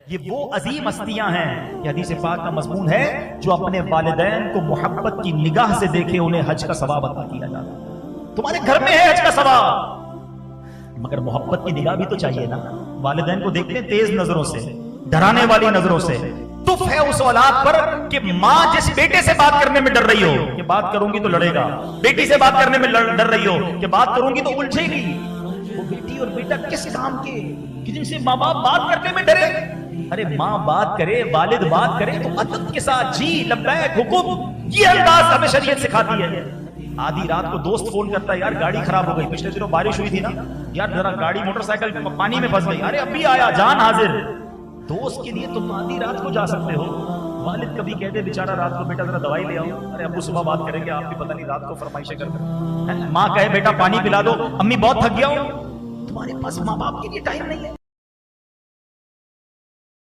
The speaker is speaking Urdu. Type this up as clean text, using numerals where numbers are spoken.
یہ وہ عظیم ہستیاں ہیں، یہ حدیث پاک کا مضمون ہے، جو اپنے والدین کو محبت کی نگاہ سے دیکھے انہیں حج کا ثواب عطا کیا جاتا۔ تمہارے گھر میں ہے حج کا ثواب، مگر محبت کی نگاہ بھی تو چاہیے نا۔ والدین کو دیکھتے ہیں تیز نظروں سے، ڈرانے والی نظروں سے، تف ہے اس اولاد پر کہ ماں جس بیٹے سے بات کرنے میں ڈر رہی ہو کہ بات کروں گی تو لڑے گا، بیٹی سے بات کرنے میں ڈر رہی ہو کہ بات کروں گی تو الجھے گی، وہ بیٹی اور بیٹا کس کام کے کہ جن سے ماں باپ بات کرنے میں ڈرے؟ ارے ماں بات کرے، والد بات کرے تو ادب کے ساتھ جی لبیک حکم، یہ انداز ہمیں شریعت سکھاتی ہے۔ آدھی رات کو دوست فون کرتا ہے، یار گاڑی خراب ہو گئی، پچھلے دنوں بارش ہوئی تھی نا یار، ذرا گاڑی موٹر سائیکل پانی میں پھنس گئی، ارے ابھی آیا، جان حاضر۔ دوست کے لیے تم آدھی رات کو جا سکتے ہو، والد کبھی کہتے بیچارہ رات کو بیٹا ذرا دوائی لے آؤ، ارے ابو صبح بات کریں گے، آپ بھی پتہ نہیں رات کو فرمائشیں کرتے ہیں۔ ماں کہے بیٹا پانی پلا دو، امی بہت تھک گیا ہوں، تمہارے پاس ماں باپ کے لیے ٹائم نہیں ہے۔